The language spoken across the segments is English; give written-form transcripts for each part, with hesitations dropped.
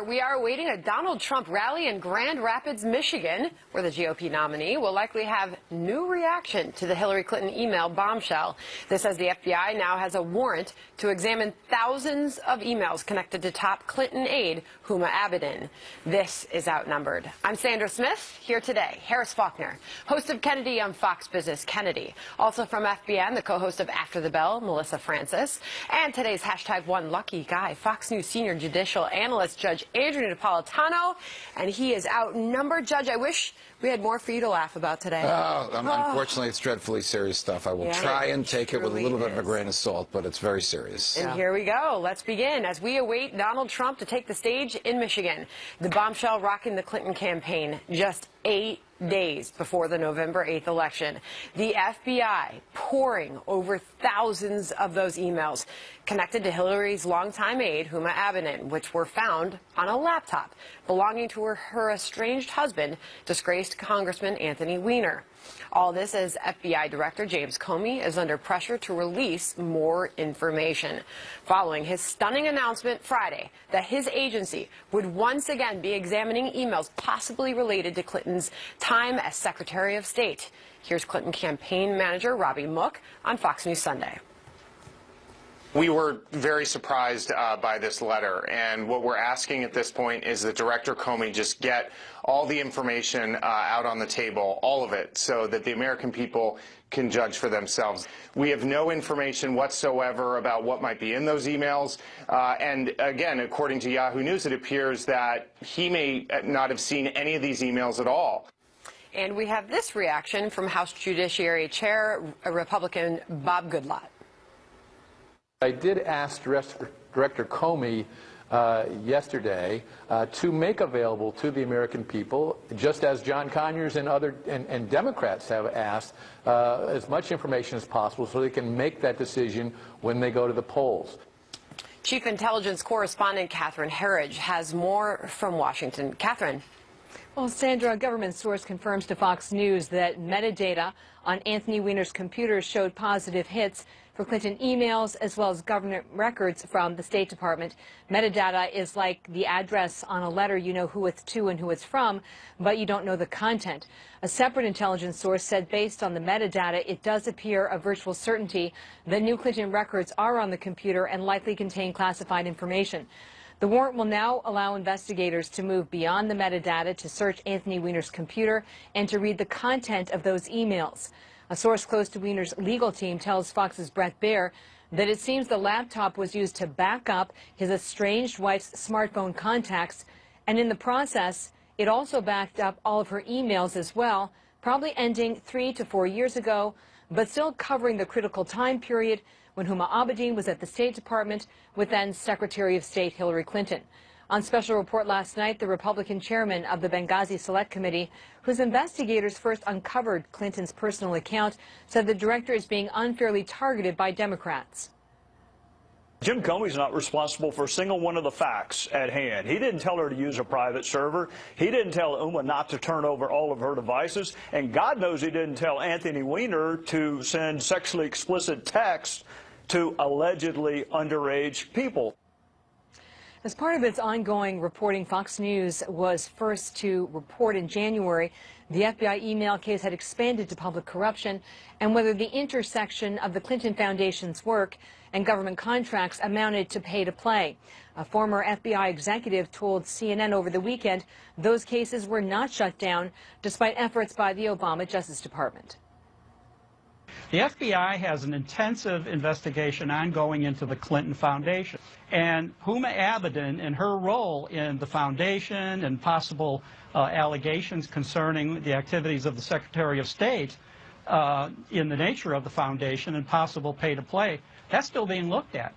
We are awaiting a Donald Trump rally in Grand Rapids, Michigan, where the GOP nominee will likely have new reaction to the Hillary Clinton email bombshell. This as the FBI now has a warrant to examine thousands of emails connected to top Clinton aide Huma Abedin. This is Outnumbered. I'm Sandra Smith, here today. Harris Faulkner, host of Kennedy on Fox Business Kennedy. Also from FBN, the co-host of After the Bell, Melissa Francis. And today's #1lucky guy, Fox News senior judicial analyst Judge Andrew Napolitano, and he is outnumbered. Judge, I wish we had more for you to laugh about today. Unfortunately, it's dreadfully serious stuff. I will try and take it with a little bit of a grain of salt, but it's very serious. And here we go. Let's begin. As we await Donald Trump to take the stage in Michigan, the bombshell rocking the Clinton campaign just 8 days before the November 8th election. The FBI pouring over thousands of those emails connected to Hillary's longtime aide, Huma Abedin, which were found on a laptop belonging to her estranged husband, disgraced Congressman Anthony Weiner. All this as FBI Director James Comey is under pressure to release more information, following his stunning announcement Friday that his agency would once again be examining emails possibly related to Clinton's time as Secretary of State. Here's Clinton campaign manager Robbie Mook on Fox News Sunday. We were very surprised by this letter, and what we're asking at this point is that Director Comey just get all the information out on the table, all of it, so that the American people can judge for themselves. We have no information whatsoever about what might be in those emails, and again, according to Yahoo News, it appears that he may not have seen any of these emails at all. And we have this reaction from House Judiciary Chair Republican Bob Goodlatte. I did ask Director Comey yesterday to make available to the American people, just as John Conyers and other and Democrats have asked, as much information as possible so they can make that decision when they go to the polls. Chief Intelligence Correspondent Catherine Herridge has more from Washington. Catherine. Well, Sandra, a government source confirms to Fox News that metadata on Anthony Weiner's computer showed positive hits for Clinton emails as well as government records from the State Department. Metadata is like the address on a letter. You know who it's to and who it's from, but you don't know the content. A separate intelligence source said based on the metadata, it does appear a virtual certainty that new Clinton records are on the computer and likely contain classified information. The warrant will now allow investigators to move beyond the metadata to search Anthony Weiner's computer and to read the content of those emails. A source close to Weiner's legal team tells Fox's Brett Baer that it seems the laptop was used to back up his estranged wife's smartphone contacts, and in the process, it also backed up all of her emails as well, probably ending 3 to 4 years ago, but still covering the critical time period when Huma Abedin was at the State Department with then Secretary of State Hillary Clinton. On special report last night, the Republican chairman of the Benghazi Select Committee, whose investigators first uncovered Clinton's personal account, said the director is being unfairly targeted by Democrats. Jim Comey's not responsible for a single one of the facts at hand. He didn't tell her to use a private server. He didn't tell Huma not to turn over all of her devices. And God knows he didn't tell Anthony Weiner to send sexually explicit texts to allegedly underage people. As part of its ongoing reporting, Fox News was first to report in January the FBI email case had expanded to public corruption and whether the intersection of the Clinton Foundation's work and government contracts amounted to pay to play. A former FBI executive told CNN over the weekend those cases were not shut down despite efforts by the Obama Justice Department. The FBI has an intensive investigation ongoing into the Clinton Foundation. And Huma Abedin and her role in the foundation and possible allegations concerning the activities of the Secretary of State in the nature of the foundation and possible pay-to-play, that's still being looked at.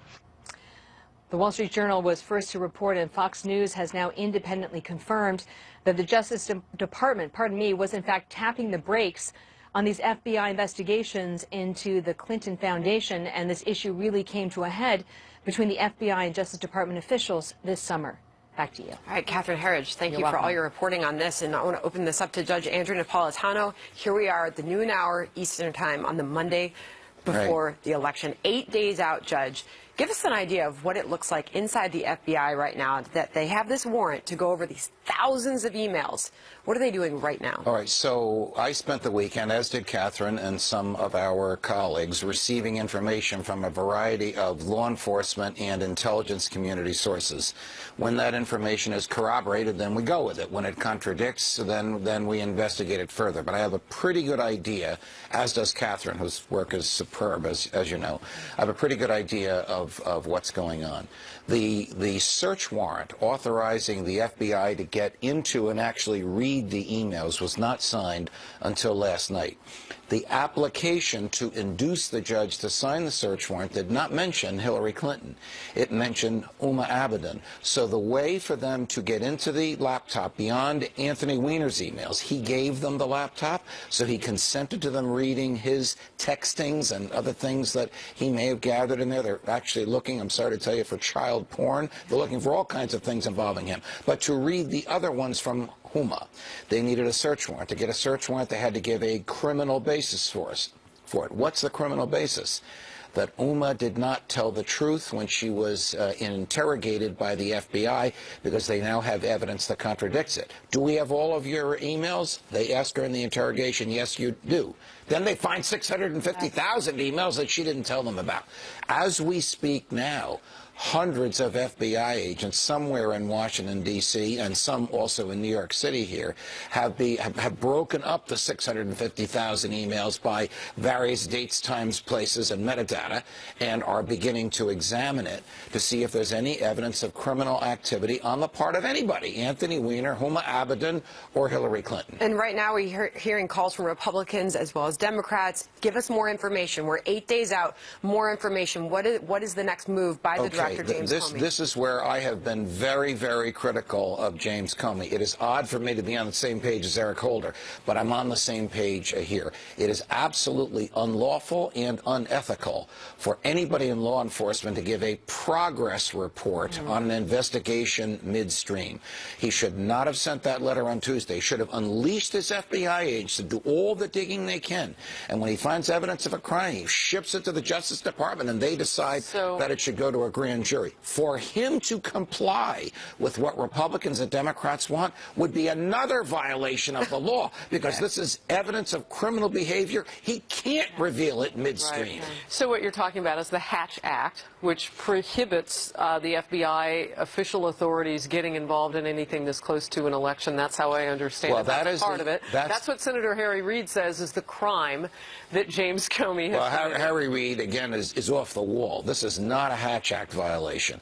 The Wall Street Journal was first to report, and Fox News has now independently confirmed that the Justice Department, was in fact tapping the brakes on these FBI investigations into the Clinton Foundation, and this issue really came to a head between the FBI and Justice Department officials this summer. Back to you. All right, Catherine Herridge, thank you for all your reporting on this, and I want to open this up to Judge Andrew Napolitano. Here we are at the noon hour Eastern Time on the Monday before the election. 8 days out, Judge. Give us an idea of what it looks like inside the FBI right now, that they have this warrant to go over these thousands of emails. What are they doing right now? All right, so I spent the weekend, as did Catherine and some of our colleagues, receiving information from a variety of law enforcement and intelligence community sources. When that information is corroborated, then we go with it. When it contradicts, then we investigate it further. But I have a pretty good idea, as does Catherine, whose work is superb, as you know. I have a pretty good idea of what's going on. The search warrant authorizing the FBI to get into and actually read the emails was not signed until last night. The application to induce the judge to sign the search warrant did not mention Hillary Clinton. It mentioned Abadan. So the way for them to get into the laptop beyond Anthony Weiner's emails, he gave them the laptop, so he consented to them reading his textings and other things that he may have gathered in there. They're actually looking, I'm sorry to tell you, for child porn. They're looking for all kinds of things involving him. But to read the other ones from Huma, they needed a search warrant. To get a search warrant, they had to give a criminal basis for it. What's the criminal basis? That Uma did not tell the truth when she was interrogated by the FBI, because they now have evidence that contradicts it. Do we have all of your emails? They asked her in the interrogation, yes, you do. Then they find 650,000 emails that she didn't tell them about. As we speak now, hundreds of FBI agents somewhere in Washington, D.C., and some also in New York City here, have broken up the 650,000 emails by various dates, times, places, and metadata, and are beginning to examine it to see if there's any evidence of criminal activity on the part of anybody, Anthony Weiner, Huma Abedin, or Hillary Clinton. And right now we're hearing calls from Republicans as well as Democrats. Give us more information. We're 8 days out. More information. What is the next move by the director? This is where I have been very, very critical of James Comey. It is odd for me to be on the same page as Eric Holder, but I'm on the same page here. It is absolutely unlawful and unethical for anybody in law enforcement to give a progress report on an investigation midstream. He should not have sent that letter on Tuesday. He should have unleashed his FBI agents to do all the digging they can. And when he finds evidence of a crime, he ships it to the Justice Department, and they decide that it should go to a grand jury. For him to comply with what Republicans and Democrats want would be another violation of the law, because this is evidence of criminal behavior. He can't reveal it midstream. Right. So what you're talking about is the Hatch Act, which prohibits the FBI official authorities getting involved in anything this close to an election. That's how I understand it. That's part of it. That's what Senator Harry Reid says is the crime that James Comey has committed. Harry Reid, again, is off the wall. This is not a Hatch Act violation.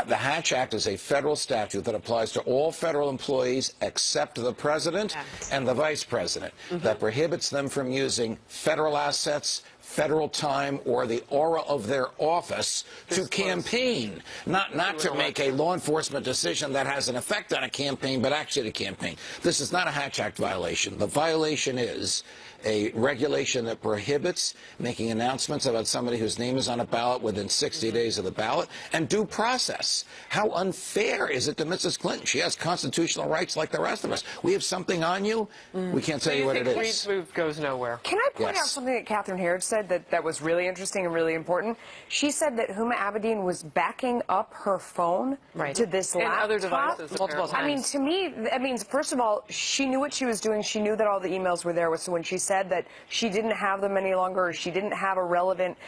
The Hatch Act is a federal statute that applies to all federal employees except the president and the vice president, that prohibits them from using federal assets, federal time, or the aura of their office to campaign, not to make a law enforcement decision that has an effect on a campaign, but actually to campaign. This is not a Hatch Act violation. The violation is a regulation that prohibits making announcements about somebody whose name is on a ballot within 60 days of the ballot, and due process. How unfair is it to Mrs. Clinton? She has constitutional rights like the rest of us. We have something on you. We can't tell you what it is. Reid's move goes nowhere. Can I point out something that Catherine Harris said that was really interesting and really important? She said that Huma Abedin was backing up her phone to this laptop. And other devices. Multiple times. I mean, to me, that means, first of all, she knew what she was doing. She knew that all the emails were there. So when she said that she didn't have them any longer, or she didn't have a relevant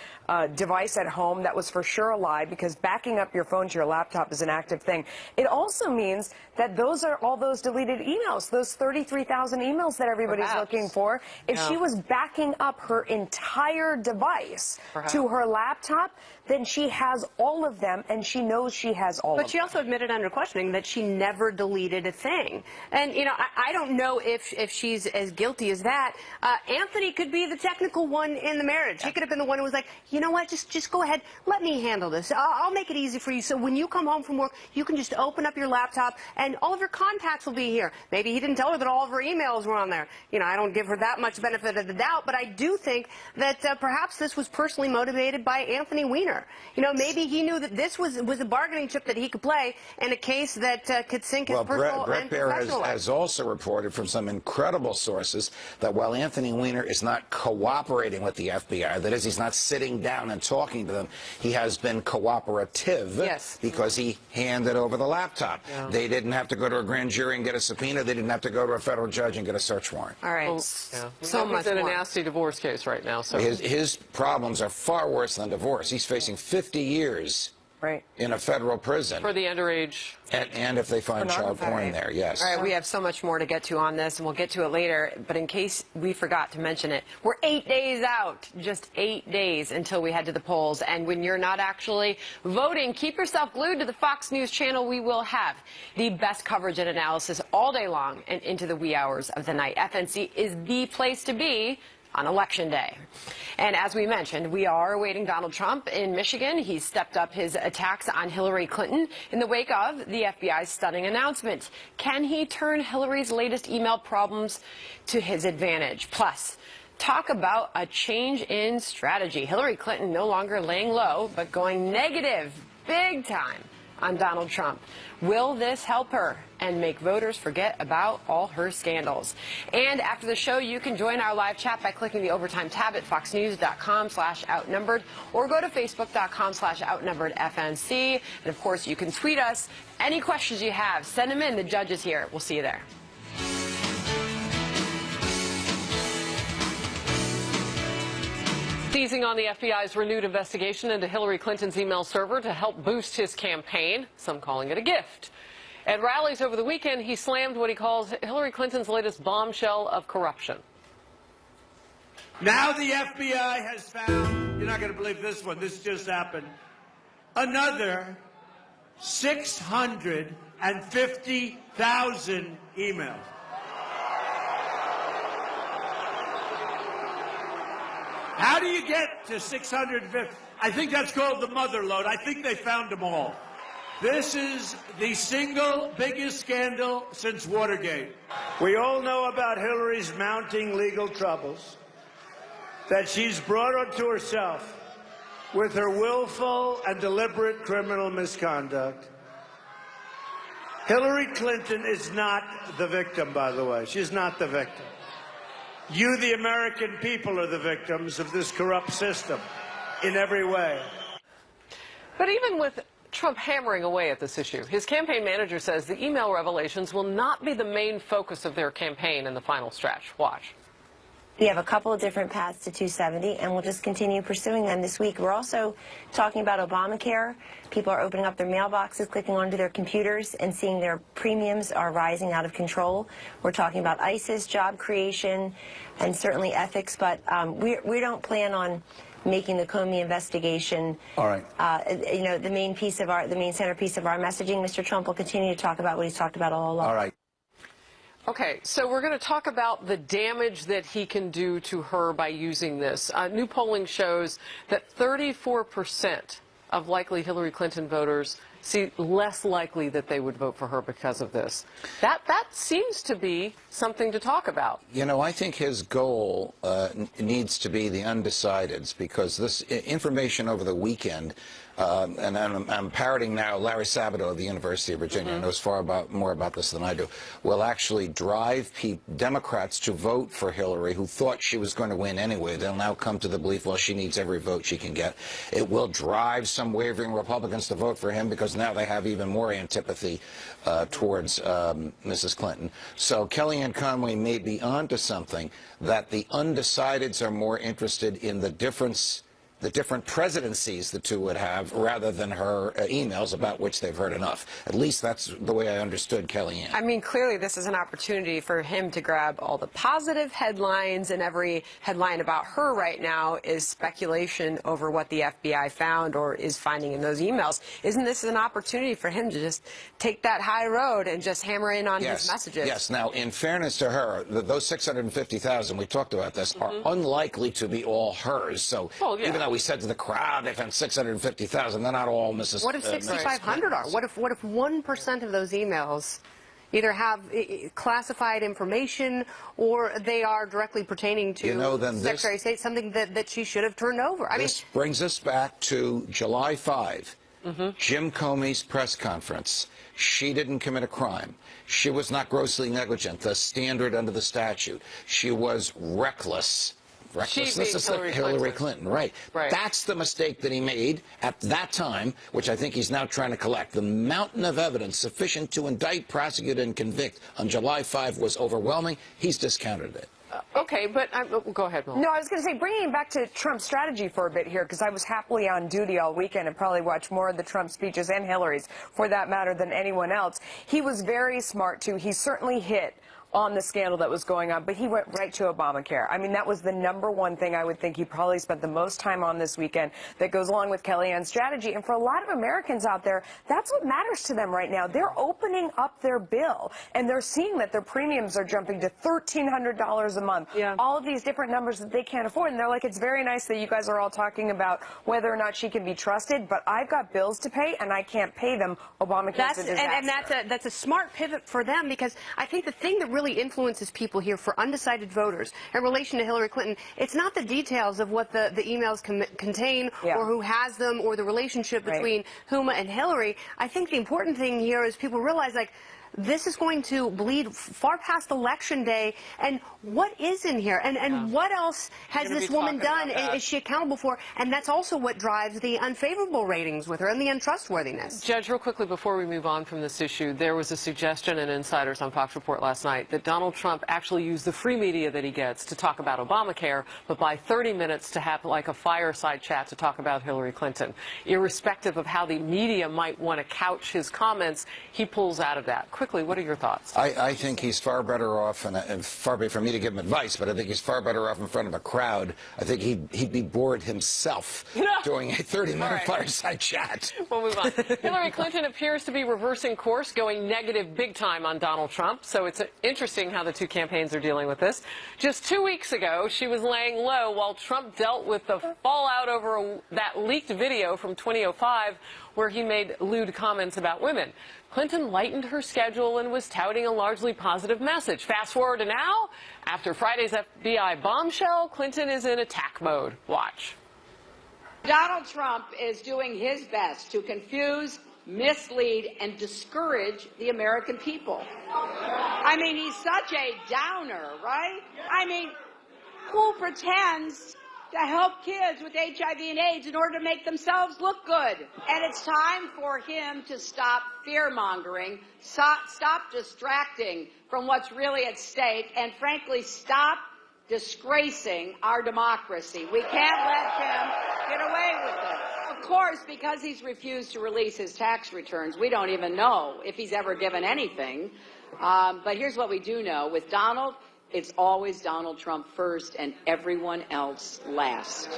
device at home, that was for sure a lie, because backing up your phone to your laptop is an active thing. It also means that those are all those deleted emails, those 33,000 emails that everybody's looking for. If she was backing up her entire device to her laptop, then she has all of them, and she knows she has all of them. But she also admitted under questioning that she never deleted a thing. And, you know, I don't know if she's as guilty as that. Anthony could be the technical one in the marriage. He could have been the one who was like, you know what, just go ahead, let me handle this. I'll make it easy for you, so when you come home from work, you can just open up your laptop, and all of your contacts will be here. Maybe he didn't tell her that all of her emails were on there. You know, I don't give her that much benefit of the doubt, but I do think that perhaps this was personally motivated by Anthony Weiner. You know, maybe he knew that this was a bargaining chip that he could play in a case that could sink his personal Brett and Baer professional life. has also reported from some incredible sources that while Anthony Weiner is not cooperating with the FBI, that is, he's not sitting down and talking to them, he has been cooperative because he handed over the laptop. Yeah. They didn't have to go to a grand jury and get a subpoena. They didn't have to go to a federal judge and get a search warrant. All right. So much in a nasty divorce case right now. So his problems are far worse than divorce. He's facing 50 years in a federal prison. For the underage. And if they find child porn there, yes. All right, we have so much more to get to on this, and we'll get to it later. But in case we forgot to mention it, we're 8 days out, just 8 days until we head to the polls. And when you're not actually voting, keep yourself glued to the Fox News channel. We will have the best coverage and analysis all day long and into the wee hours of the night. FNC is the place to be on Election Day. And as we mentioned, we are awaiting Donald Trump in Michigan. He's stepped up his attacks on Hillary Clinton in the wake of the FBI's stunning announcement. Can he turn Hillary's latest email problems to his advantage? Plus, talk about a change in strategy. Hillary Clinton no longer laying low, but going negative big time on Donald Trump. Will this help her and make voters forget about all her scandals? And after the show, you can join our live chat by clicking the Overtime tab at foxnews.com/outnumbered or go to facebook.com/outnumberedfnc. And of course, you can tweet us any questions you have. Send them in. The judge is here. We'll see you there. Seizing on the FBI's renewed investigation into Hillary Clinton's email server to help boost his campaign, some calling it a gift. At rallies over the weekend, he slammed what he calls Hillary Clinton's latest bombshell of corruption. Now the FBI has found, you're not going to believe this one, this just happened, another 650,000 emails. How do you get to 650? I think that's called the mother lode. I think they found them all. This is the single biggest scandal since Watergate. We all know about Hillary's mounting legal troubles that she's brought onto herself with her willful and deliberate criminal misconduct. Hillary Clinton is not the victim, by the way. She's not the victim. You, the American people, are the victims of this corrupt system in every way. But even with Trump hammering away at this issue, his campaign manager says the email revelations will not be the main focus of their campaign in the final stretch. Watch. We have a couple of different paths to 270, and we'll just continue pursuing them this week. We're also talking about Obamacare. People are opening up their mailboxes, clicking onto their computers, and seeing their premiums are rising out of control. We're talking about ISIS, job creation, and certainly ethics, but we don't plan on making the Comey investigation, you know, the main centerpiece of our messaging. Mr. Trump will continue to talk about what he's talked about all along. All right. Okay, so we're going to talk about the damage that he can do to her by using this. New polling shows that 34% of likely Hillary Clinton voters see less likely that they would vote for her because of this. That seems to be something to talk about. You know, I think his goal needs to be the undecideds, because this information over the weekend, and I'm parroting now Larry Sabato of the University of Virginia, knows far more about this than I do, will actually drive Democrats to vote for Hillary who thought she was going to win anyway. They'll now come to the belief, well, she needs every vote she can get. It will drive some wavering Republicans to vote for him because now they have even more antipathy towards Mrs. Clinton. So Kellyanne Conway may be onto something, that the undecideds are more interested in the different presidencies the two would have, rather than her emails about which they've heard enough. At least that's the way I understood Kellyanne. I mean, clearly this is an opportunity for him to grab all the positive headlines, and every headline about her right now is speculation over what the FBI found or is finding in those emails. Isn't this an opportunity for him to just take that high road and just hammer in on his messages? Yes. Now, in fairness to her, those 650,000, we talked about this, are unlikely to be all hers. So even though we said to the crowd they found 650,000, they're not all Mrs. What if 6,500 are? What if 1% of those emails either have classified information or they are directly pertaining to Secretary of State, something that she should have turned over. This brings us back to July 5, Jim Comey's press conference. She didn't commit a crime. She was not grossly negligent, the standard under the statute. She was reckless. Recklessness is Hillary Clinton, right. That's the mistake that he made at that time, which I think he's now trying to collect. The mountain of evidence sufficient to indict, prosecute, and convict on July 5 was overwhelming. He's discounted it. Okay, but go ahead, Mo. No, I was going to say, bringing it back to Trump's strategy for a bit here, because I was happily on duty all weekend and probably watched more of the Trump speeches and Hillary's, for that matter, than anyone else. He was very smart, too. He certainly hit on the scandal that was going on, but he went right to Obamacare. I mean, that was the #1 thing I would think he probably spent the most time on this weekend that goes along with Kellyanne's strategy. And for a lot of Americans out there, that's what matters to them right now. They're opening up their bill, and they're seeing that their premiums are jumping to $1,300 a month. All of these different numbers that they can't afford. And they're like, it's very nice that you guys are all talking about whether or not she can be trusted, but I've got bills to pay, and I can't pay them. Obamacare's a disaster. And that's a smart pivot for them, because I think the thing that really influences people here for undecided voters in relation to Hillary Clinton, it's not the details of what the emails contain or who has them or the relationship between Huma and Hillary. I think the important thing here is people realize, like, this is going to bleed far past Election Day, and what is in here, and what else has this woman done, is she accountable for? And that's also what drives the unfavorable ratings with her and the untrustworthiness. Judge, real quickly before we move on from this issue, there was a suggestion in Insiders on Fox Report last night that Donald Trump actually used the free media that he gets to talk about Obamacare, but by 30 minutes to have like a fireside chat to talk about Hillary Clinton. Irrespective of how the media might want to couch his comments, he pulls out of that. Quickly, what are your thoughts? I think he's far better off, and far be from me to give him advice, but I think he's far better off in front of a crowd. I think he'd be bored himself doing a 30-minute fireside chat. We'll move on. Hillary Clinton appears to be reversing course, going negative big time on Donald Trump, so it's interesting how the two campaigns are dealing with this. Just 2 weeks ago, she was laying low while Trump dealt with the fallout over that leaked video from 2005 where he made lewd comments about women. Clinton lightened her schedule and was touting a largely positive message. Fast forward to now, after Friday's FBI bombshell, Clinton is in attack mode. Watch. Donald Trump is doing his best to confuse, mislead, and discourage the American people. I mean, he's such a downer, right? I mean, who pretends to help kids with HIV and AIDS in order to make themselves look good? And it's time for him to stop fear-mongering, stop distracting from what's really at stake, and frankly, stop disgracing our democracy. We can't let him get away with it. Of course, because he's refused to release his tax returns, we don't even know if he's ever given anything. But here's what we do know. With Donald, it's always Donald Trump first and everyone else last.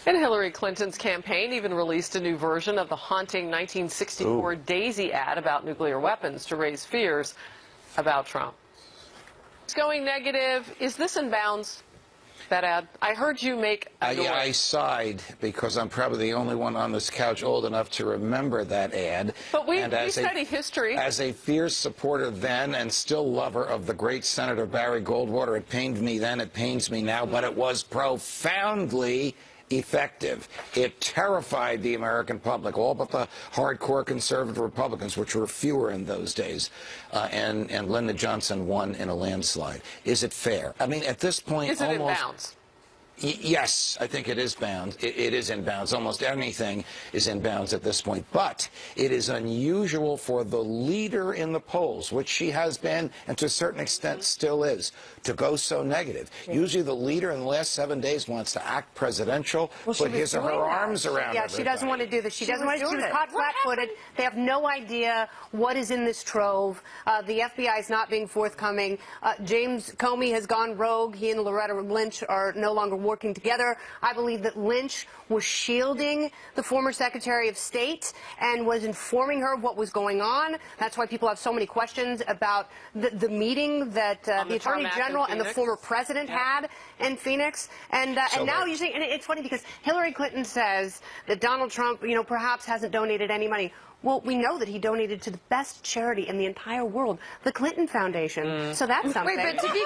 And Hillary Clinton's campaign even released a new version of the haunting 1964 Daisy ad about nuclear weapons to raise fears about Trump. It's going negative. Is this in bounds, that ad? I heard you make a Yeah, I sighed because I'm probably the only one on this couch old enough to remember that ad. But we study history. As a fierce supporter then and still lover of the great Senator Barry Goldwater, it pained me then, it pains me now, but it was profoundly effective. It terrified the American public, all but the hardcore conservative Republicans, which were fewer in those days, and Lyndon Johnson won in a landslide. Is it fair? I mean, at this point, is it in bounds? Yes, I think it is bounds. It is in bounds. Almost anything is in bounds at this point. But it is unusual for the leader in the polls, which she has been and to a certain extent still is, to go so negative. Usually the leader in the last 7 days wants to act presidential, put his or her arms around everybody. Yeah, she doesn't want to do this. She doesn't want to. She was caught flat-footed. They have no idea what is in this trove. The FBI is not being forthcoming. James Comey has gone rogue. He and Loretta Lynch are no longer working together. I believe that Lynch was shielding the former Secretary of State and was informing her of what was going on. That's why people have so many questions about the meeting that the Attorney General and the former President had in Phoenix. And now you're saying, and it's funny because Hillary Clinton says that Donald Trump, perhaps hasn't donated any money. Well, we know that he donated to the best charity in the entire world, the Clinton Foundation. So that's something. Wait, but to be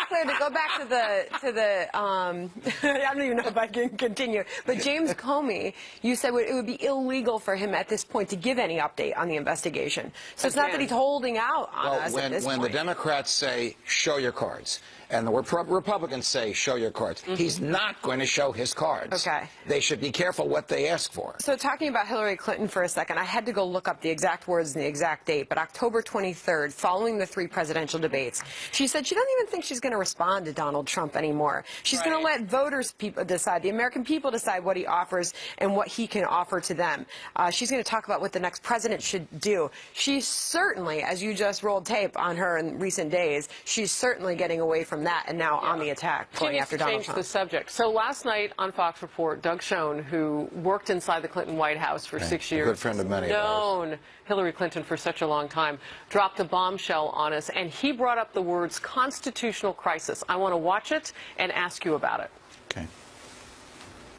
clear, to go back to the I don't even know if I can continue. But James Comey, you said it would be illegal for him at this point to give any update on the investigation. So it's not that he's holding out on us at this point. When the Democrats say, show your cards, and the Republicans say, show your cards, he's not going to show his cards. Okay. They should be careful what they ask for. So talking about Hillary Clinton for a second, I had to go look up the exact words and the exact date, but October 23rd, following the 3 presidential debates, she said she doesn't even think she's going to respond to Donald Trump anymore. She's going to let voters decide, the American people decide what he offers and what he can offer to them. She's going to talk about what the next president should do. She's certainly, as you just rolled tape on her in recent days, she's certainly getting away from that and now on the attack, going after Donald Trump. Change the subject. So last night on Fox Report, Doug Schoen, who worked inside the Clinton White House for 6 years, a good friend of many known Hillary Clinton for such a long time, dropped a bombshell on us, and he brought up the words constitutional crisis. I want to watch it and ask you about it. Okay.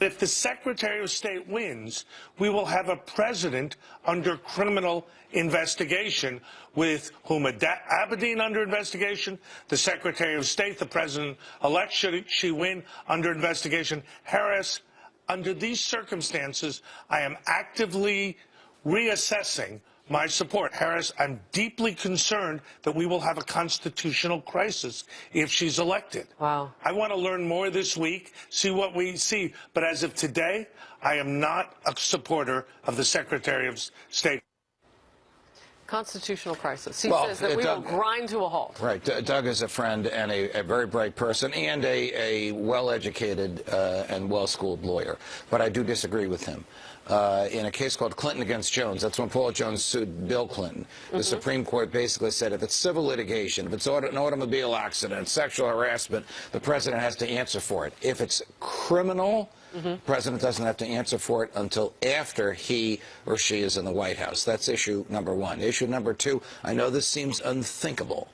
If the Secretary of State wins, we will have a president under criminal investigation, with Huma Abedin under investigation, the Secretary of State, the President-elect, should she win, under investigation, Harris. Under these circumstances, I am actively reassessing my support. Harris, I'm deeply concerned that we will have a constitutional crisis if she's elected. Wow. I want to learn more this week, see what we see. But as of today, I am not a supporter of the Secretary of State. Constitutional crisis. He says that we will grind to a halt. Right. Doug is a friend and a very bright person and a well-educated and well-schooled lawyer. But I do disagree with him. In a case called Clinton against Jones, that's when Paul Jones sued Bill Clinton. The Supreme Court basically said if it's civil litigation, if it's an automobile accident, sexual harassment, the president has to answer for it. If it's criminal, the president doesn't have to answer for it until after he or she is in the White House. That's issue number 1. Issue number 2, I know this seems unthinkable,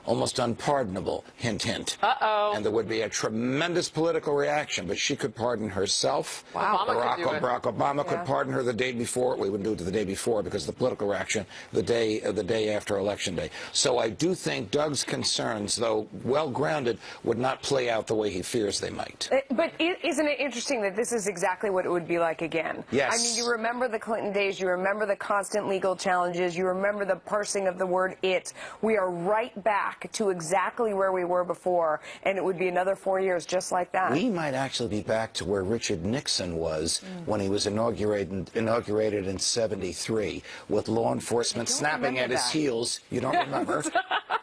almost unpardonable, hint, hint. Uh-oh. And there would be a tremendous political reaction, but she could pardon herself. Wow. Barack Obama could pardon her the day before. We wouldn't do it the day before because the political reaction the day after Election Day. So I do think Doug's concerns, though well-grounded, would not play out the way he fears they might. But isn't it interesting that this is exactly what it would be like again? Yes. I mean, you remember the Clinton days. You remember the constant legal challenges. You remember the parsing of the word it. We are right back to exactly where we were before, and it would be another 4 years just like that. We might actually be back to where Richard Nixon was when he was inaugurated in '73, with law enforcement snapping at his heels. You don't remember?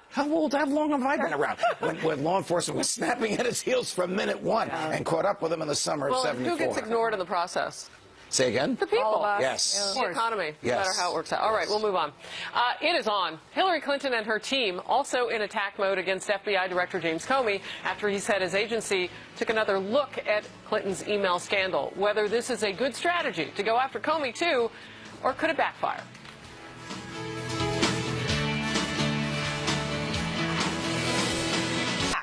How long have I been around? When law enforcement was snapping at his heels from minute 1 and caught up with him in the summer of '74. Who gets ignored in the process? Say again? The people. Yes. The economy, no matter how it works out. All right, we'll move on. It is on. Hillary Clinton and her team also in attack mode against FBI Director James Comey after he said his agency took another look at Clinton's email scandal. Whether this is a good strategy to go after Comey, too, or could it backfire?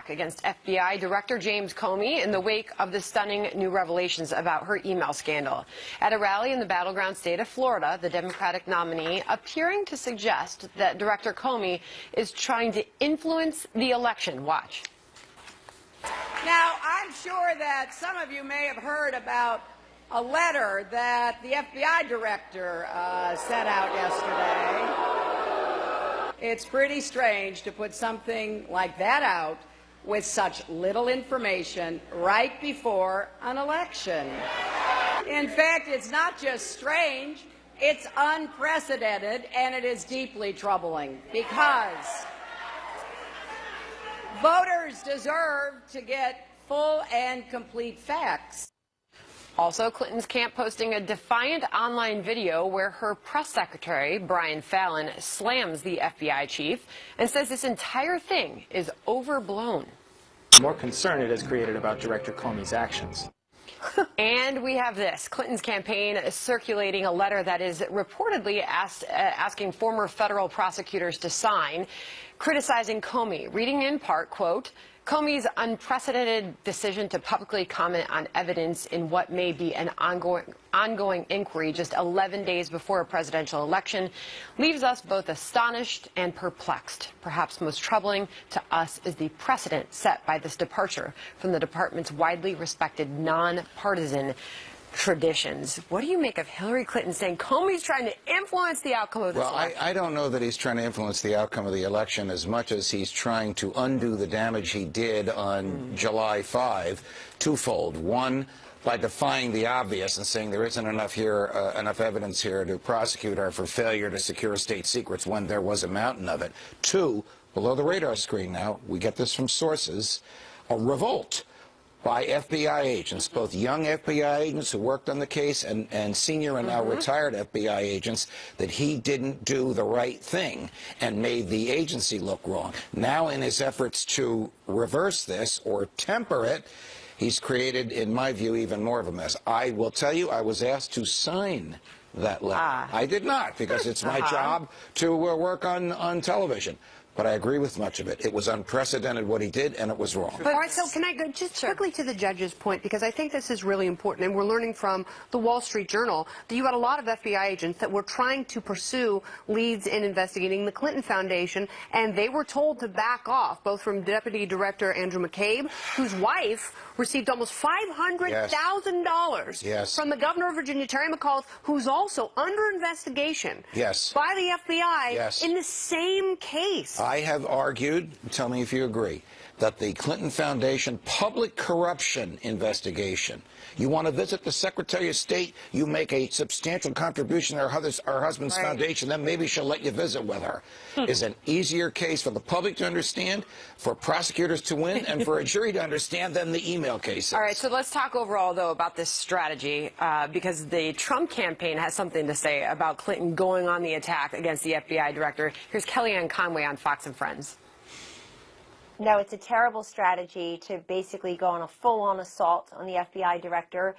Against FBI Director James Comey in the wake of the stunning new revelations about her email scandal. At a rally in the battleground state of Florida, the Democratic nominee appearing to suggest that Director Comey is trying to influence the election. Watch. Now, I'm sure that some of you may have heard about a letter that the FBI director sent out yesterday. It's pretty strange to put something like that out with such little information right before an election. In fact, it's not just strange, it's unprecedented, and it is deeply troubling because voters deserve to get full and complete facts. Also, Clinton's camp posting a defiant online video where her press secretary, Brian Fallon, slams the FBI chief and says this entire thing is overblown. More concern it has created about Director Comey's actions. And we have this. Clinton's campaign is circulating a letter that is reportedly asking former federal prosecutors to sign, criticizing Comey, reading in part, quote, Comey's unprecedented decision to publicly comment on evidence in what may be an ongoing inquiry just 11 days before a presidential election leaves us both astonished and perplexed. Perhaps most troubling to us is the precedent set by this departure from the department's widely respected nonpartisan traditions. What do you make of Hillary Clinton saying Comey's trying to influence the outcome of this election? I don't know that he's trying to influence the outcome of the election as much as he's trying to undo the damage he did on July 5, twofold. One, by defying the obvious and saying there isn't enough evidence here to prosecute her for failure to secure state secrets when there was a mountain of it. Two, below the radar screen now, we get this from sources, a revolt by FBI agents, both young FBI agents who worked on the case and senior and now retired FBI agents, that he didn't do the right thing and made the agency look wrong. Now, in his efforts to reverse this or temper it, he's created, in my view, even more of a mess. I will tell you, I was asked to sign that letter. I did not, because it's my job to work on television. But I agree with much of it. It was unprecedented what he did, and it was wrong. All right, so can I go just quickly to the judge's point, because I think this is really important, and we're learning from the Wall Street Journal that you had a lot of FBI agents that were trying to pursue leads in investigating the Clinton Foundation, and they were told to back off, both from Deputy Director Andrew McCabe, whose wife received almost $500,000 from the governor of Virginia, Terry McAuliffe, who's also under investigation by the FBI in the same case. I have argued, tell me if you agree, that the Clinton Foundation public corruption investigation, you want to visit the Secretary of State, you make a substantial contribution to her husband's foundation, then maybe she'll let you visit with her, is an easier case for the public to understand, for prosecutors to win, and for a jury to understand than the email cases. All right, so let's talk overall, though, about this strategy, because the Trump campaign has something to say about Clinton going on the attack against the FBI director. Here's Kellyanne Conway on Fox and Friends. No, it's a terrible strategy to basically go on a full-on assault on the FBI director,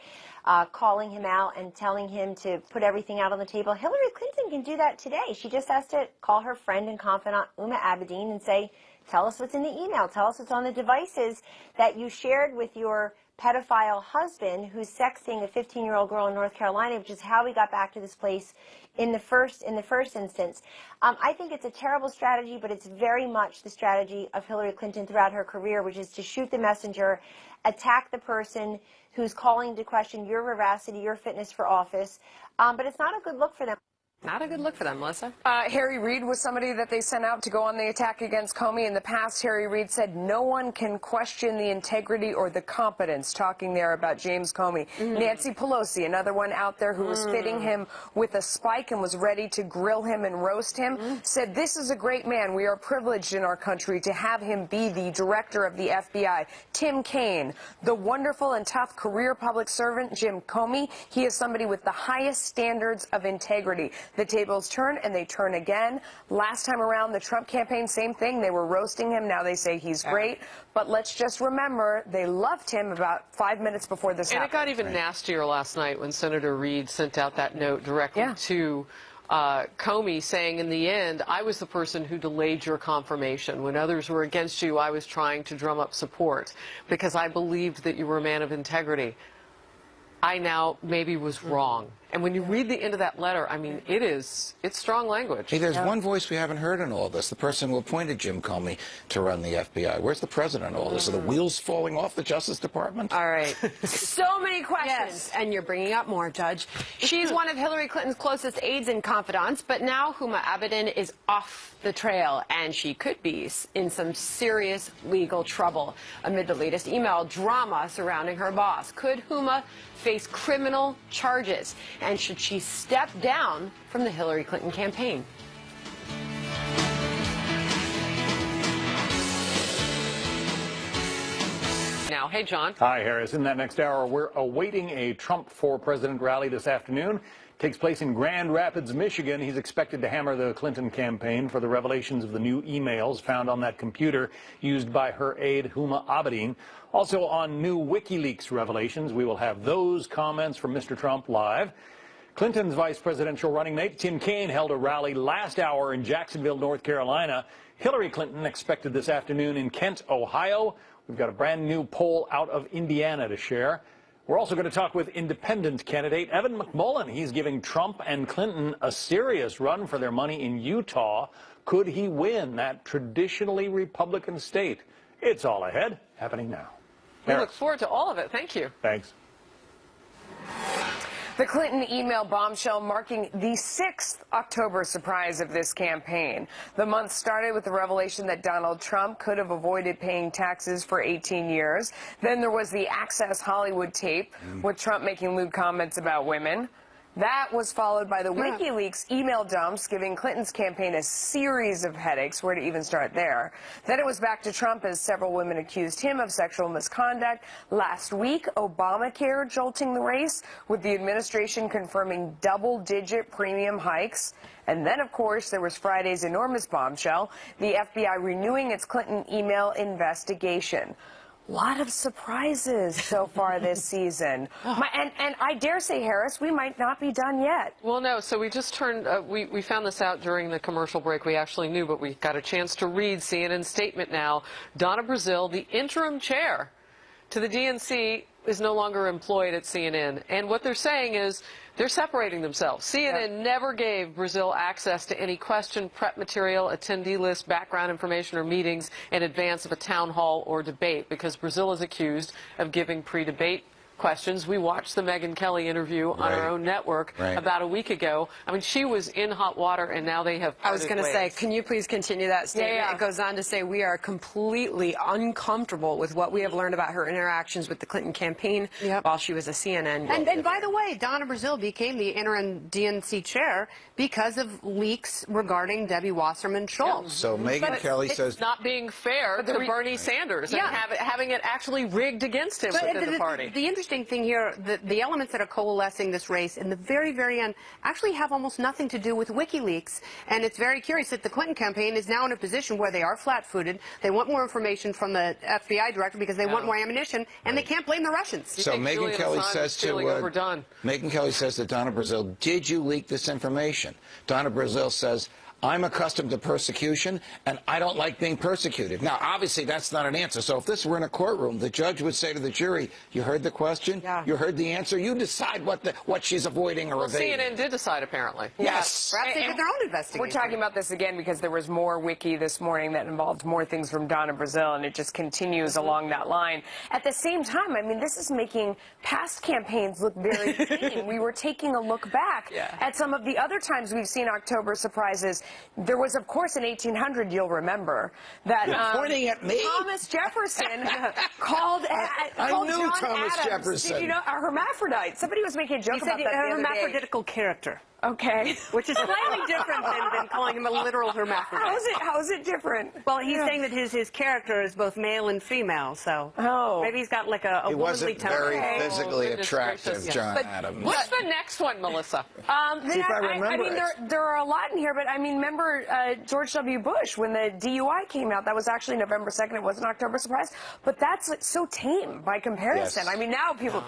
calling him out and telling him to put everything out on the table. Hillary Clinton can do that today. She just has to call her friend and confidant, Uma Abedin, and say, tell us what's in the email. Tell us what's on the devices that you shared with your pedophile husband who's sexting a 15-year-old girl in North Carolina, which is how we got back to this place in the first instance. I think it's a terrible strategy, but it's very much the strategy of Hillary Clinton throughout her career, which is to shoot the messenger, attack the person who's calling to question your veracity, your fitness for office. But it's not a good look for them. Not a good look for them, Melissa. Harry Reid was somebody that they sent out to go on the attack against Comey. In the past, Harry Reid said no one can question the integrity or the competence, talking there about James Comey. Nancy Pelosi, another one out there who was fitting him with a spike and was ready to grill him and roast him, said this is a great man. We are privileged in our country to have him be the director of the FBI. Tim Kaine, the wonderful and tough career public servant, Jim Comey, he is somebody with the highest standards of integrity. The tables turn, and they turn again. Last time around, the Trump campaign, same thing. They were roasting him. Now they say he's great. But let's just remember, they loved him about 5 minutes before this happened. And it got even nastier last night when Senator Reid sent out that note directly to Comey, saying, in the end, I was the person who delayed your confirmation. When others were against you, I was trying to drum up support because I believed that you were a man of integrity. I now maybe was wrong. And when you read the end of that letter, I mean, it's strong language. Hey, there's one voice we haven't heard in all this, the person who appointed Jim Comey to run the FBI. Where's the president in all this? Are the wheels falling off the Justice Department? All right. So many questions. And you're bringing up more, Judge. She's one of Hillary Clinton's closest aides and confidants, but now Huma Abedin is off the trail, and she could be in some serious legal trouble amid the latest email drama surrounding her boss. Could Huma face criminal charges? And should she step down from the Hillary Clinton campaign? Now, hey, John. Hi, Harris. In that next hour, we're awaiting a Trump for President rally this afternoon. Takes place in Grand Rapids, Michigan. He's expected to hammer the Clinton campaign for the revelations of the new emails found on that computer used by her aide, Huma Abedin. Also on new WikiLeaks revelations, we will have those comments from Mr. Trump live. Clinton's vice presidential running mate, Tim Kaine, held a rally last hour in Jacksonville, North Carolina. Hillary Clinton expected this afternoon in Kent, Ohio, We've got a brand new poll out of Indiana to share. We're also going to talk with independent candidate Evan McMullin. He's giving Trump and Clinton a serious run for their money in Utah. Could he win that traditionally Republican state? It's all ahead, happening now. We look forward to all of it. Thank you. Thanks. The Clinton email bombshell marking the 6th October surprise of this campaign. The month started with the revelation that Donald Trump could have avoided paying taxes for 18 years. Then there was the Access Hollywood tape with Trump making lewd comments about women. That was followed by the WikiLeaks email dumps, giving Clinton's campaign a series of headaches. Where to even start there? Then it was back to Trump as several women accused him of sexual misconduct. Last week, Obamacare jolting the race, with the administration confirming double-digit premium hikes. And then, of course, there was Friday's enormous bombshell, the FBI renewing its Clinton email investigation. A lot of surprises so far this season. And I dare say, Harris, we might not be done yet. Well, no, so we just turned, we found this out during the commercial break. We actually knew, but we got a chance to read CNN's statement now. Donna Brazile, the interim chair to the DNC, is no longer employed at CNN. And what they're saying is they're separating themselves. CNN never gave Brazile access to any question, prep material, attendee list, background information, or meetings in advance of a town hall or debate, because Brazile is accused of giving pre-debate questions. We watched the Megyn Kelly interview on our own network about a week ago. I mean, she was in hot water, and now they have parted I was going to say, can you please continue that statement? It goes on to say, we are completely uncomfortable with what we have learned about her interactions with the Clinton campaign while she was a CNN. And by the way, Donna Brazile became the interim DNC chair because of leaks regarding Debbie Wasserman Schultz. So Megyn Kelly says it's not being fair to Bernie Sanders and having it actually rigged against him within the party. The interesting thing here, the elements that are coalescing this race in the very, very end actually have almost nothing to do with WikiLeaks. And it's very curious that the Clinton campaign is now in a position where they are flat-footed. They want more information from the FBI director because they want more ammunition, and they can't blame the Russians. So Megyn Kelly says to Megyn Kelly says to Donna Brazile, did you leak this information? Donna Brazile says, I'm accustomed to persecution, and I don't like being persecuted. Now, obviously, that's not an answer. So if this were in a courtroom, the judge would say to the jury, you heard the question? You heard the answer? You decide what she's avoiding or evading. CNN did decide, apparently. Yes. Perhaps they did their own investigation. We're talking about this again because there was more wiki this morning that involved more things from Donna Brazile, and it just continues along that line. At the same time, I mean, this is making past campaigns look very clean. We were taking a look back at some of the other times we've seen October surprises. There was, of course, in 1800, you'll remember, that pointing at me? Thomas Jefferson called John Thomas Adams. Jefferson. Did you know, a hermaphrodite. Somebody was making a joke about that the other day. A hermaphroditical character. Okay. Which is slightly different than calling him a literal hermaphrodite. How is it different? Well, he's saying that his character is both male and female, so maybe he's got like a He womanly wasn't tone. very physically attractive, John Adams. What's the next one, Melissa? I mean, there are a lot in here, but I mean, remember George W. Bush, when the DUI came out, that was actually November 2nd. It wasn't October surprise. But that's so tame by comparison. I mean, now people...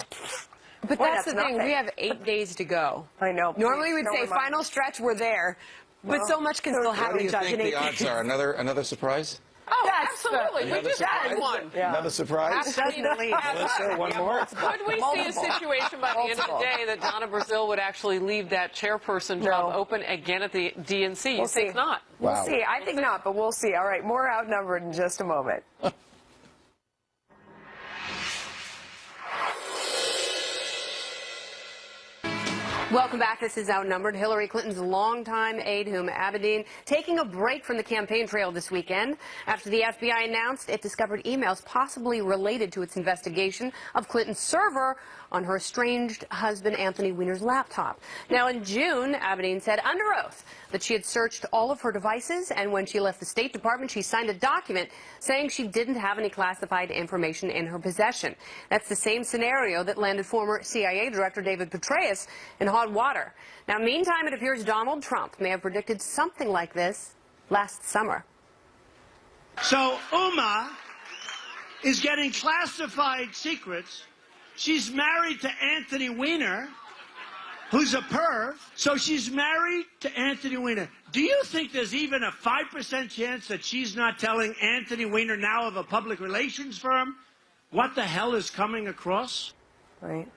But that's the thing. We have 8 days to go. I know. Normally we'd say final stretch, we're there. But so much can still happen. What do you think the odds are? Another surprise? Oh, absolutely. We just had one. Another surprise? Definitely. Melissa, one more? Could we see a situation by the end of the day that Donna Brazile would actually leave that chairperson job open again at the DNC? You think not? We'll see. I think not, but we'll see. All right, more Outnumbered in just a moment. Welcome back. This is Outnumbered. Hillary Clinton's longtime aide, Huma Abedin, taking a break from the campaign trail this weekend after the FBI announced it discovered emails possibly related to its investigation of Clinton's server on her estranged husband Anthony Weiner's laptop. Now, in June, Abedin said under oath that she had searched all of her devices, and when she left the State Department, she signed a document saying she didn't have any classified information in her possession. That's the same scenario that landed former CIA Director David Petraeus in hot water. Now, meantime, it appears Donald Trump may have predicted something like this last summer. So Uma is getting classified secrets. She's married to Anthony Weiner. who's a perv. So she's married to Anthony Weiner. Do you think there's even a 5% chance that she's not telling Anthony Weiner, now of a public relations firm, what the hell is coming across? Right.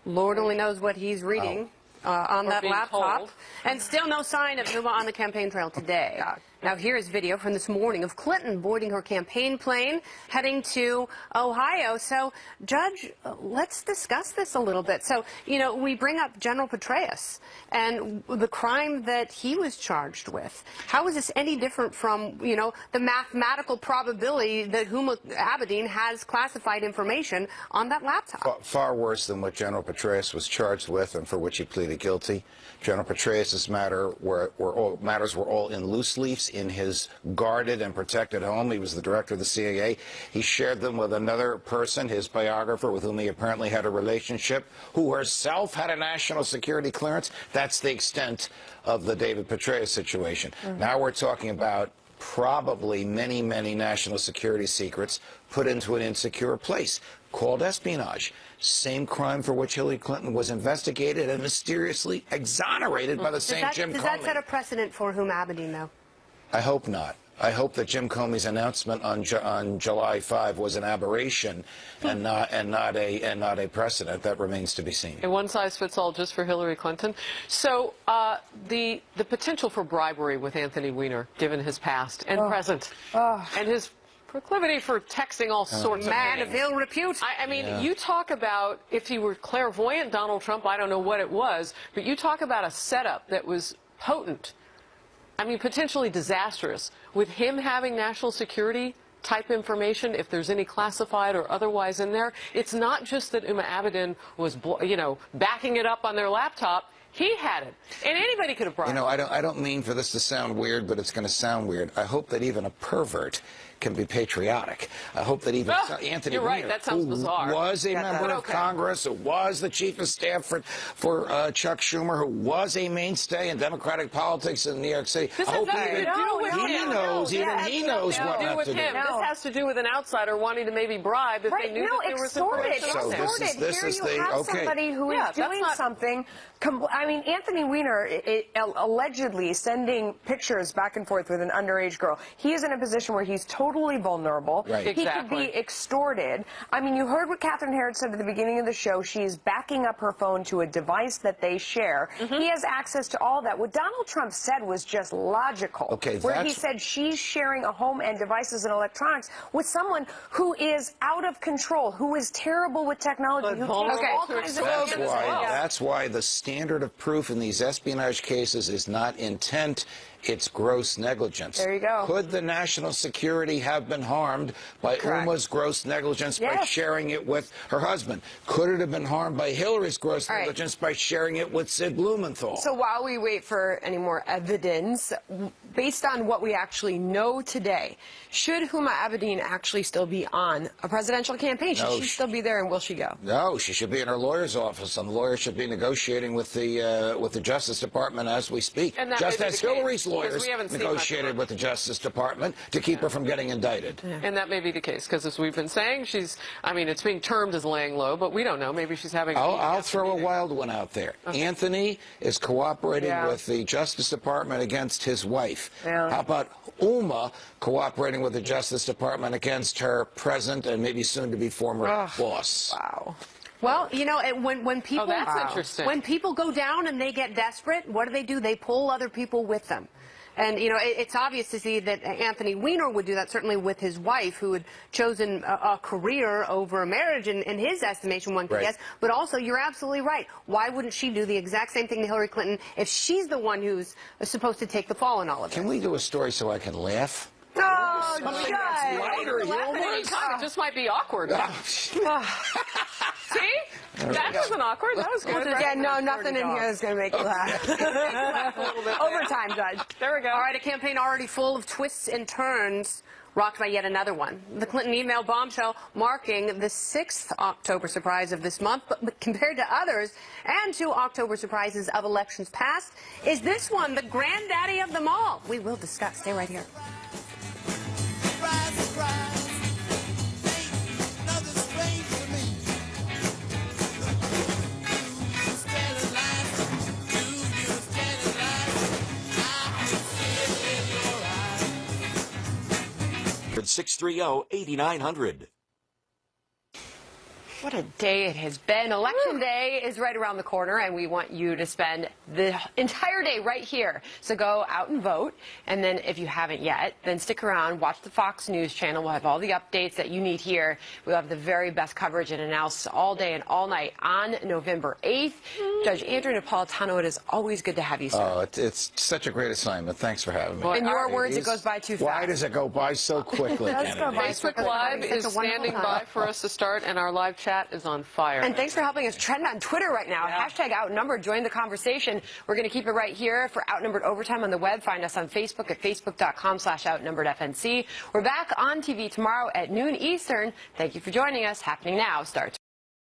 Lord only knows what he's reading on that laptop. Told. And still no sign of Numa on the campaign trail today. Now here's video from this morning of Clinton boarding her campaign plane, heading to Ohio. So, Judge, let's discuss this a little bit. So, you know, we bring up General Petraeus and the crime that he was charged with. How is this any different from, you know, the mathematical probability that Huma Abedin has classified information on that laptop? Far worse than what General Petraeus was charged with and for which he pleaded guilty. General Petraeus' matters were all in loose leafs in his guarded and protected home. He was the director of the CIA. He shared them with another person, his biographer, with whom he apparently had a relationship, who herself had a national security clearance. That's the extent of the David Petraeus situation. Now we're talking about probably many, many national security secrets put into an insecure place, called espionage. Same crime for which Hillary Clinton was investigated and mysteriously exonerated by the same Jim Comey. Does that set a precedent for Huma Abedin, though? I hope not. I hope that Jim Comey's announcement on July 5 was an aberration and not a precedent. That remains to be seen. A one size fits all just for Hillary Clinton. So the potential for bribery with Anthony Weiner, given his past and present, and his proclivity for texting all sorts of man of ill repute. I mean, you talk about, if he were clairvoyant Donald Trump, I don't know what it was, but you talk about a setup that was potent. I mean, potentially disastrous. With him having national security type information, if there's any classified or otherwise in there, it's not just that Huma Abedin was, you know, backing it up on their laptop. He had it, and anybody could have brought it. You know, I don't mean for this to sound weird, but it's going to sound weird. I hope that even a pervert can be patriotic. I hope that even Anthony Weiner, that sounds bizarre. Who was a member of Congress, who was the chief of staff for Chuck Schumer, who was a mainstay in Democratic politics in New York City. This has nothing to do with him. He knows what not to do. This has to do with an outsider wanting to maybe bribe if they knew that there was information on there. This is Here you have somebody who is doing something. I mean, Anthony Weiner allegedly sending pictures back and forth with an underage girl. He is in a position where he's totally vulnerable. Right. He could be extorted. I mean, you heard what Catherine Harrod said at the beginning of the show. She is backing up her phone to a device that they share. He has access to all that. What Donald Trump said was just logical. Where he said she's sharing a home and devices and electronics with someone who is out of control, who is terrible with technology, who takes all kinds of That's why the standard of proof in these espionage cases is not intent, it's gross negligence. There you go. Could the national security have been harmed by Uma's gross negligence by sharing it with her husband? Could it have been harmed by Hillary's gross negligence by sharing it with Sid Blumenthal? So while we wait for any more evidence, based on what we actually know today, should Huma Abedin actually still be on a presidential campaign? Should she still be there, and will she go? No, she should be in her lawyer's office, and the lawyer should be negotiating with the Justice Department as we speak. Just as Hillary's lawyers negotiated with the Justice Department to keep her from getting indicted. And that may be the case, because as we've been saying, I mean, it's being termed as laying low, but we don't know. Maybe she's having... I'll throw a wild one out there. Anthony is cooperating with the Justice Department against his wife. How about Uma cooperating with the Justice Department against her present and maybe soon-to-be former boss? Wow. Well, you know, when people interesting. When people go down and they get desperate, what do? They pull other people with them. And, you know, it's obvious to see that Anthony Weiner would do that, certainly with his wife, who had chosen a career over a marriage, in his estimation, one could guess. But also, you're absolutely right. Why wouldn't she do the exact same thing to Hillary Clinton if she's the one who's supposed to take the fall in all of this? Can we do a story so I can laugh? Oh, it just might be awkward. See? That wasn't awkward. That was good. Yeah, no, nothing in here is going to make you laugh. Overtime, Judge. There we go. All right, a campaign already full of twists and turns, rocked by yet another one. The Clinton email bombshell marking the 6th October surprise of this month, but compared to others and to October surprises of elections past, is this one the granddaddy of them all? We will discuss. Stay right here. 1-800-630-8900. What a day it has been. Election day is right around the corner, and we want you to spend the entire day right here. So go out and vote. And then if you haven't yet, then stick around, watch the Fox News channel. We'll have all the updates that you need here. We'll have the very best coverage and analysis all day and all night on November 8th. Judge Andrew Napolitano, it is always good to have you, sir. Oh, it's such a great assignment. Thanks for having me. In your words, it goes by too fast. Why does it go by so quickly? Facebook Live is standing by for us to start, and our live chat is on fire. And thanks for helping us trend on Twitter right now. Hashtag Outnumbered. Join the conversation. We're going to keep it right here for Outnumbered Overtime on the web. Find us on Facebook at facebook.com/outnumberedfnc. We're back on TV tomorrow at noon Eastern. Thank you for joining us. Happening Now starts